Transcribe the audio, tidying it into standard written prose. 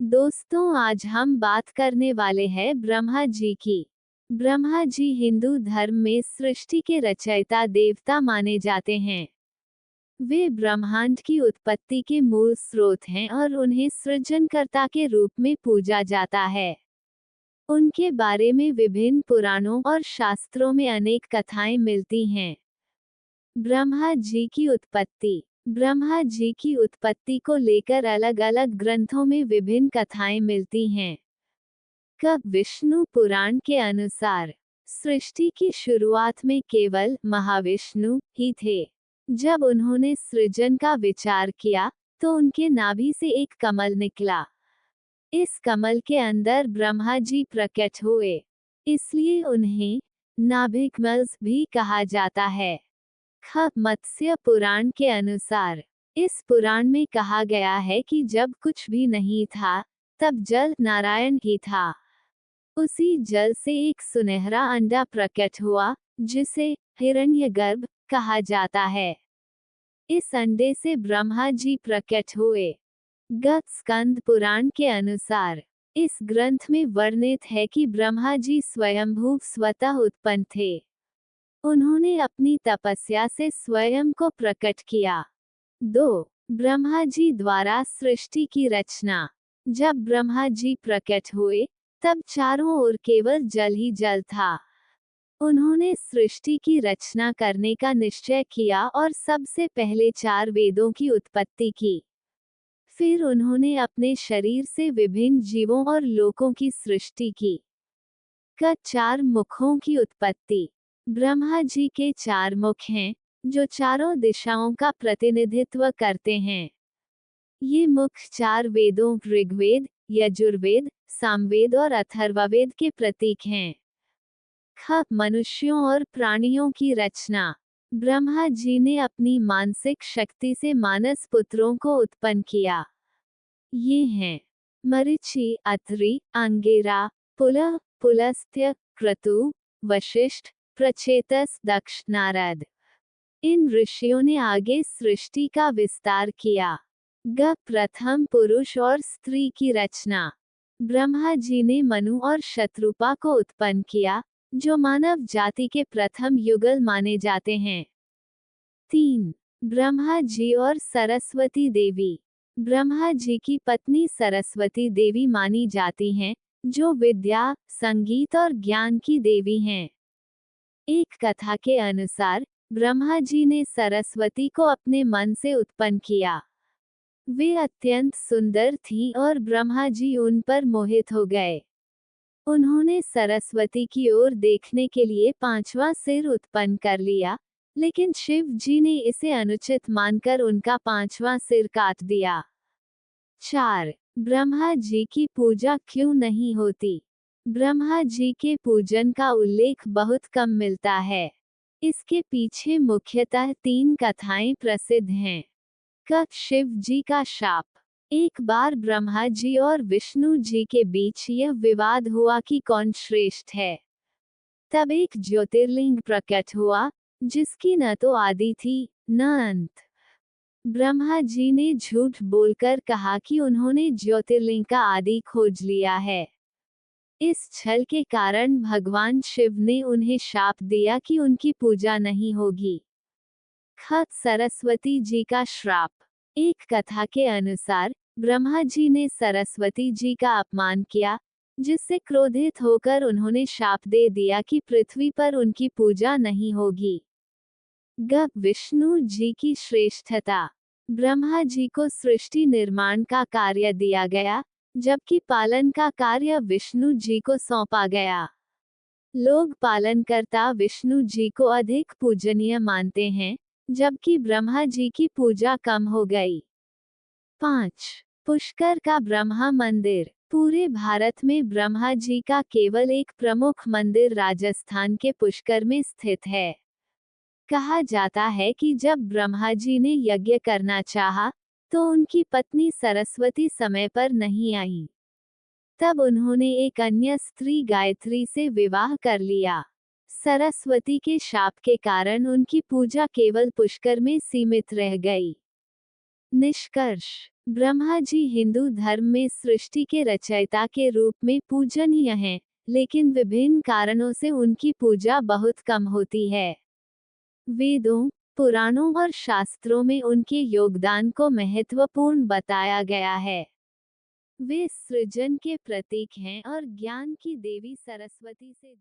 दोस्तों, आज हम बात करने वाले हैं ब्रह्मा जी की। ब्रह्मा जी हिंदू धर्म में सृष्टि के रचयिता देवता माने जाते हैं। वे ब्रह्मांड की उत्पत्ति के मूल स्रोत हैं और उन्हें सृजनकर्ता के रूप में पूजा जाता है। उनके बारे में विभिन्न पुराणों और शास्त्रों में अनेक कथाएं मिलती हैं। ब्रह्मा जी की उत्पत्ति। ब्रह्मा जी की उत्पत्ति को लेकर अलग अलग ग्रंथों में विभिन्न कथाएं मिलती हैं। विष्णु पुराण के अनुसार सृष्टि की शुरुआत में केवल महाविष्णु ही थे। जब उन्होंने सृजन का विचार किया तो उनके नाभि से एक कमल निकला। इस कमल के अंदर ब्रह्मा जी प्रकट हुए, इसलिए उन्हें नाभिकमल्स भी कहा जाता है। मत्स्य पुराण के अनुसार इस पुराण में कहा गया है कि जब कुछ भी नहीं था, तब जल नारायण ही था। उसी जल से एक सुनहरा अंडा प्रकट हुआ, जिसे हिरण्यगर्भ कहा जाता है। इस अंडे से ब्रह्मा जी प्रकट हुए। स्कंद पुराण के अनुसार इस ग्रंथ में वर्णित है कि ब्रह्मा जी स्वयंभू स्वतः उत्पन्न थे। उन्होंने अपनी तपस्या से स्वयं को प्रकट किया। 2. ब्रह्मा जी द्वारा सृष्टि की रचना। जब ब्रह्मा जी प्रकट हुए, तब चारों ओर केवल जल ही जल था। उन्होंने सृष्टि की रचना करने का निश्चय किया और सबसे पहले 4 वेदों की उत्पत्ति की। फिर उन्होंने अपने शरीर से विभिन्न जीवों और लोकों की सृष्टि की। 4 मुखों की उत्पत्ति। ब्रह्मा जी के 4 मुख हैं, जो चारों दिशाओं का प्रतिनिधित्व करते हैं। ये मुख 4 वेदों ऋग्वेद, यजुर्वेद, सामवेद और अथर्ववेद के प्रतीक हैं। मनुष्यों और प्राणियों की रचना। ब्रह्मा जी ने अपनी मानसिक शक्ति से मानस पुत्रों को उत्पन्न किया। ये हैं मरीचि, अत्रि, अंगिरा, पुलह, पुलस्त्य, क्रतु, वशिष्ठ, प्रचेतस, दक्ष, नारद। इन ऋषियों ने आगे सृष्टि का विस्तार किया। प्रथम पुरुष और स्त्री की रचना। ब्रह्मा जी ने मनु और शत्रुपा को उत्पन्न किया, जो मानव जाति के प्रथम युगल माने जाते हैं। 3. ब्रह्मा जी और सरस्वती देवी। ब्रह्मा जी की पत्नी सरस्वती देवी मानी जाती हैं, जो विद्या, संगीत और ज्ञान की देवी हैं। एक कथा के अनुसार ब्रह्मा जी ने सरस्वती को अपने मन से उत्पन्न किया। वे अत्यंत सुंदर थीं और ब्रह्मा जी उन पर मोहित हो गए। उन्होंने सरस्वती की ओर देखने के लिए 5वां सिर उत्पन्न कर लिया, लेकिन शिव जी ने इसे अनुचित मानकर उनका 5वां सिर काट दिया। 4. ब्रह्मा जी की पूजा क्यों नहीं होती? ब्रह्मा जी के पूजन का उल्लेख बहुत कम मिलता है। इसके पीछे मुख्यतः 3 कथाएं प्रसिद्ध हैं। शिव जी का शाप। एक बार ब्रह्मा जी और विष्णु जी के बीच यह विवाद हुआ कि कौन श्रेष्ठ है। तब एक ज्योतिर्लिंग प्रकट हुआ, जिसकी न तो आदि थी, न अंत। ब्रह्मा जी ने झूठ बोलकर कहा कि उन्होंने ज्योतिर्लिंग का आदि खोज लिया है। इस छल के कारण भगवान शिव ने उन्हें शाप दिया कि उनकी पूजा नहीं होगी। सरस्वती जी का श्राप। एक कथा के अनुसार ब्रह्मा जी ने सरस्वती जी का अपमान किया, जिससे क्रोधित होकर उन्होंने शाप दे दिया कि पृथ्वी पर उनकी पूजा नहीं होगी। विष्णु जी की श्रेष्ठता। ब्रह्मा जी को सृष्टि निर्माण का कार्य दिया गया, जबकि पालन का कार्य विष्णु जी को सौंपा गया। लोग पालनकर्ता विष्णु जी को अधिक पूजनीय मानते हैं, जबकि ब्रह्मा जी की पूजा कम हो गई। 5. पुष्कर का ब्रह्मा मंदिर। पूरे भारत में ब्रह्मा जी का केवल एक प्रमुख मंदिर राजस्थान के पुष्कर में स्थित है। कहा जाता है कि जब ब्रह्मा जी ने यज्ञ करना चाहा, तो उनकी पत्नी सरस्वती समय पर नहीं आई। तब उन्होंने एक अन्य स्त्री गायत्री से विवाह कर लिया। सरस्वती के शाप के कारण उनकी पूजा केवल पुष्कर में सीमित रह गई। निष्कर्ष, ब्रह्मा जी हिंदू धर्म में सृष्टि के रचयिता के रूप में पूजनीय हैं, लेकिन विभिन्न कारणों से उनकी पूजा बहुत कम होती है। वेदों, पुराणों और शास्त्रों में उनके योगदान को महत्वपूर्ण बताया गया है। वे सृजन के प्रतीक हैं और ज्ञान की देवी सरस्वती से